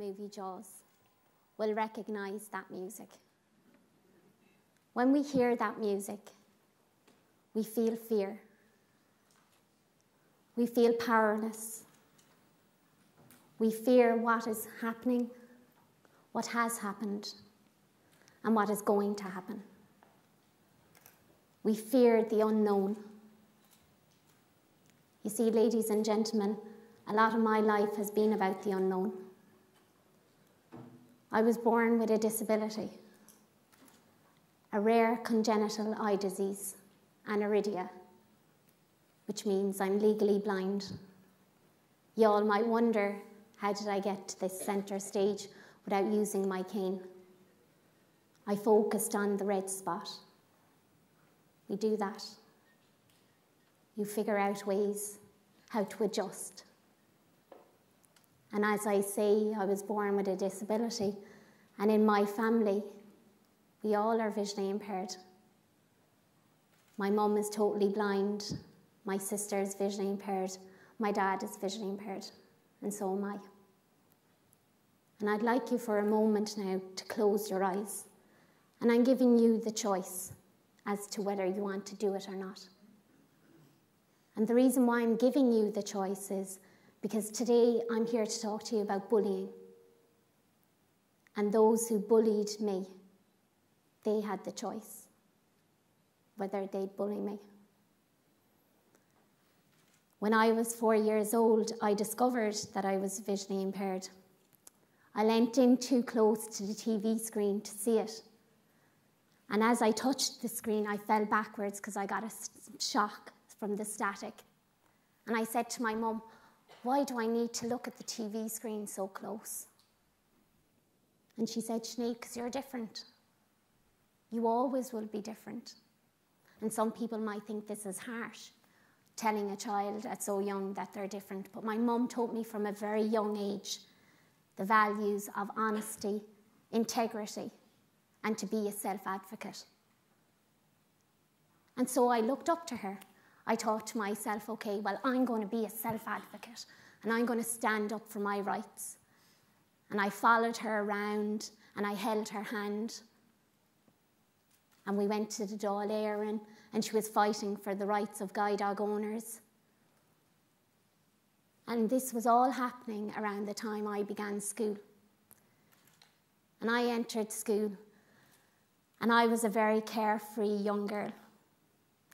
movie Jaws will recognise that music. When we hear that music, we feel fear. We feel powerless. We fear what is happening, what has happened, and what is going to happen. We fear the unknown. You see, ladies and gentlemen, a lot of my life has been about the unknown. I was born with a disability, a rare congenital eye disease, aniridia, which means I'm legally blind. You all might wonder, how did I get to this centre stage without using my cane? I focused on the red spot. We do that. You figure out ways how to adjust. And as I say, I was born with a disability, and in my family, we all are visually impaired. My mum is totally blind, my sister is visually impaired, my dad is visually impaired, and so am I. And I'd like you for a moment now to close your eyes, and I'm giving you the choice as to whether you want to do it or not. And the reason why I'm giving you the choice is because today I'm here to talk to you about bullying. And those who bullied me, they had the choice whether they'd bully me. When I was 4 years old, I discovered that I was visually impaired. I leant in too close to the TV screen to see it. And as I touched the screen, I fell backwards because I got a shock from the static. And I said to my mum, why do I need to look at the TV screen so close? And she said, Sinead, because you're different. You always will be different. And some people might think this is harsh, telling a child that's so young that they're different. But my mum taught me from a very young age the values of honesty, integrity, and to be a self-advocate. And so I looked up to her. I thought to myself, okay, well, I'm going to be a self-advocate, and I'm going to stand up for my rights. And I followed her around, and I held her hand. And we went to the Dáil Éireann, and she was fighting for the rights of guide dog owners. And this was all happening around the time I began school. And I entered school, and I was a very carefree young girl.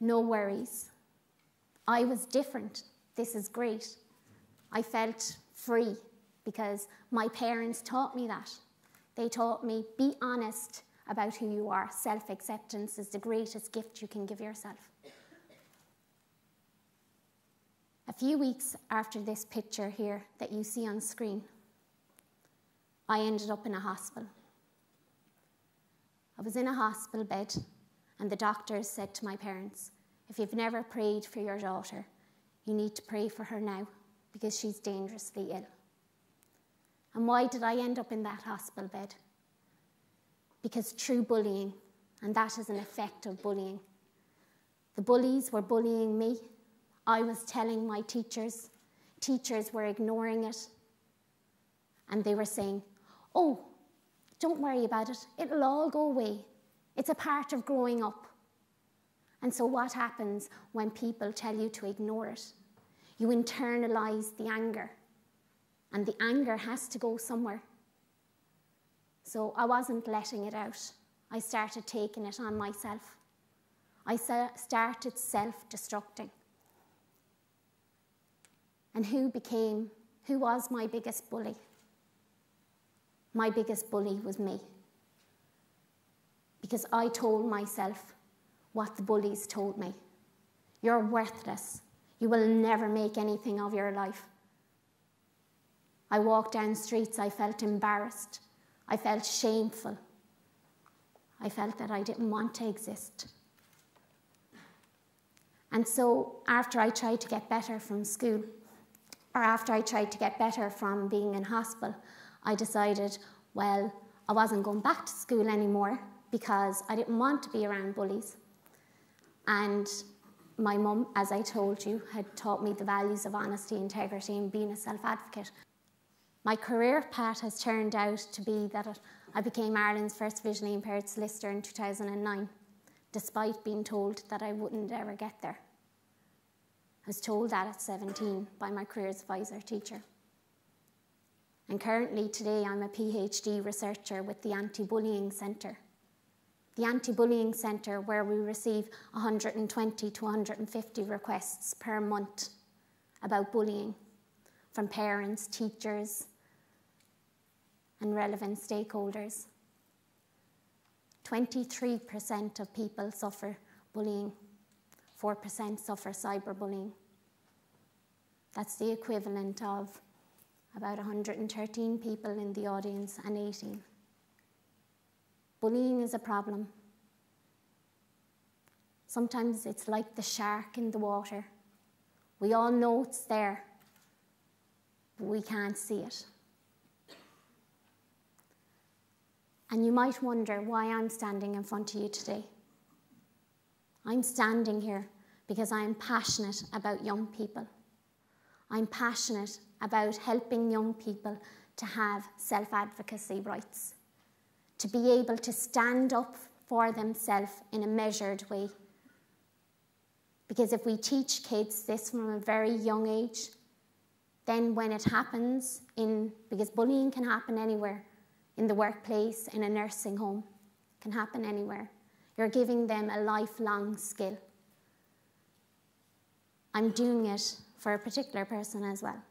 No worries. I was different. This is great. I felt free because my parents taught me that. They taught me, be honest about who you are. Self-acceptance is the greatest gift you can give yourself. A few weeks after this picture here that you see on screen, I ended up in a hospital. I was in a hospital bed, and the doctors said to my parents, if you've never prayed for your daughter, you need to pray for her now because she's dangerously ill. And why did I end up in that hospital bed? Because through bullying, and that is an effect of bullying. The bullies were bullying me. I was telling my teachers. Teachers were ignoring it. And they were saying, oh, don't worry about it. It'll all go away. It's a part of growing up. And so what happens when people tell you to ignore it? You internalize the anger. And the anger has to go somewhere. So I wasn't letting it out. I started taking it on myself. I started self-destructing. And who was my biggest bully? My biggest bully was me. Because I told myself what the bullies told me. You're worthless. You will never make anything of your life. I walked down streets, I felt embarrassed. I felt shameful. I felt that I didn't want to exist. And so after I tried to get better from school, or after I tried to get better from being in hospital, I decided, well, I wasn't going back to school anymore because I didn't want to be around bullies. And my mum, as I told you, had taught me the values of honesty, integrity, and being a self-advocate. My career path has turned out to be that I became Ireland's first visually impaired solicitor in 2009, despite being told that I wouldn't ever get there. I was told that at 17 by my careers advisor teacher. And currently today I'm a PhD researcher with the Anti-Bullying Centre. The Anti-Bullying Centre, where we receive 120 to 150 requests per month about bullying from parents, teachers, and relevant stakeholders. 23% of people suffer bullying, 4% suffer cyberbullying. That's the equivalent of about 113 people in the audience and 18. Bullying is a problem. Sometimes it's like the shark in the water. We all know it's there, but we can't see it. And you might wonder why I'm standing in front of you today. I'm standing here because I'm passionate about young people. I'm passionate about helping young people to have self-advocacy rights, to be able to stand up for themselves in a measured way. Because if we teach kids this from a very young age, then when it happens, because bullying can happen anywhere, in the workplace, in a nursing home, can happen anywhere. You're giving them a lifelong skill. I'm doing it for a particular person as well,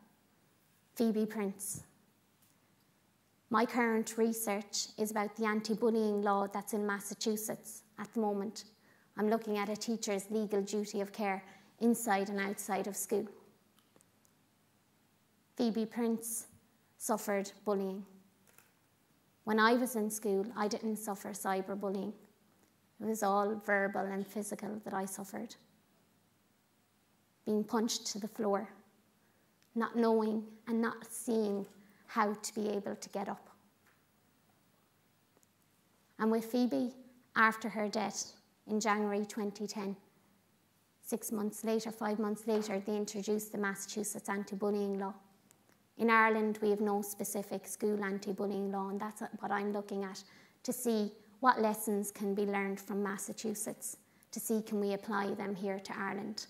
Phoebe Prince. My current research is about the anti-bullying law that's in Massachusetts at the moment. I'm looking at a teacher's legal duty of care inside and outside of school. Phoebe Prince suffered bullying. When I was in school, I didn't suffer cyberbullying. It was all verbal and physical that I suffered. Being punched to the floor, not knowing and not seeing how to be able to get up. And with Phoebe, after her death in January 2010, 5 months later, they introduced the Massachusetts anti-bullying law. In Ireland, we have no specific school anti-bullying law, and that's what I'm looking at, to see what lessons can be learned from Massachusetts, to see can we apply them here to Ireland.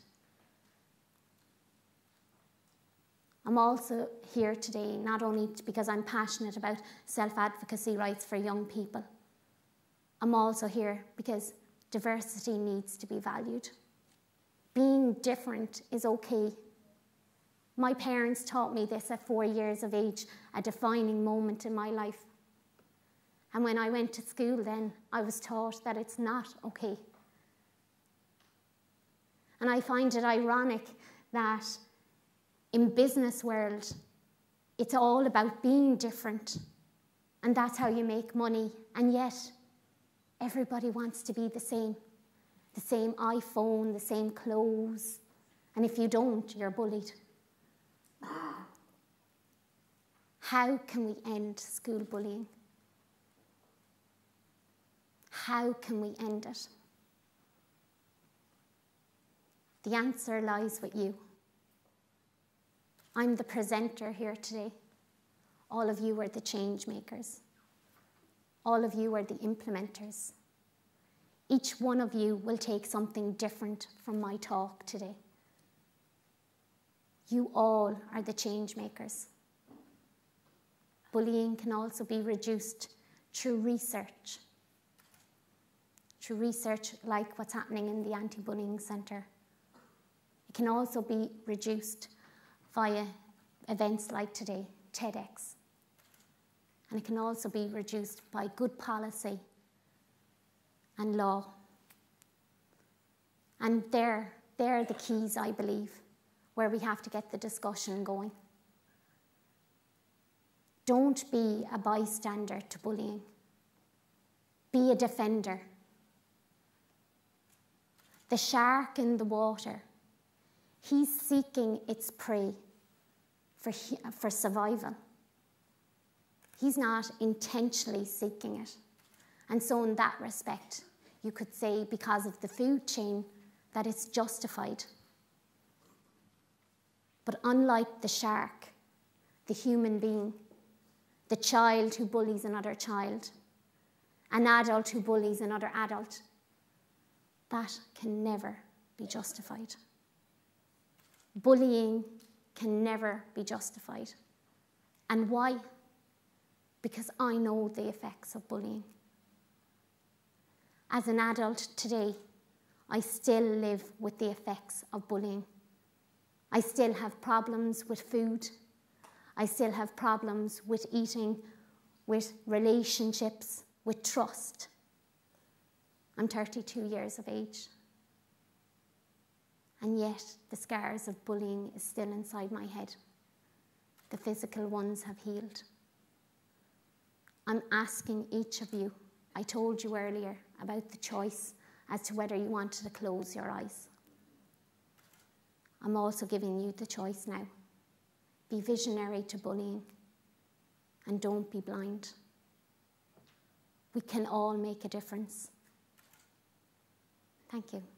I'm also here today not only because I'm passionate about self-advocacy rights for young people. I'm also here because diversity needs to be valued. Being different is okay. My parents taught me this at 4 years of age, a defining moment in my life. And when I went to school then, I was taught that it's not okay. And I find it ironic that in business world, it's all about being different, and that's how you make money, and yet everybody wants to be the same iPhone, the same clothes, and if you don't, you're bullied. How can we end school bullying? How can we end it? The answer lies with you. I'm the presenter here today. All of you are the change makers. All of you are the implementers. Each one of you will take something different from my talk today. You all are the change makers. Bullying can also be reduced through research like what's happening in the Anti-Bullying Centre. It can also be reduced via events like today, TEDx. And it can also be reduced by good policy and law. And they're the keys, I believe, where we have to get the discussion going. Don't be a bystander to bullying. Be a defender. The shark in the water, he's seeking its prey for survival. He's not intentionally seeking it. And so in that respect, you could say because of the food chain that it's justified. But unlike the shark, the human being the child who bullies another child, an adult who bullies another adult. That can never be justified. Bullying can never be justified. And why? Because I know the effects of bullying. As an adult today, I still live with the effects of bullying. I still have problems with food. I still have problems with eating, with relationships, with trust. I'm 32 years of age. And yet the scars of bullying is still inside my head. The physical ones have healed. I'm asking each of you, I told you earlier about the choice as to whether you wanted to close your eyes. I'm also giving you the choice now. Be visionary to bullying and don't be blind. We can all make a difference. Thank you.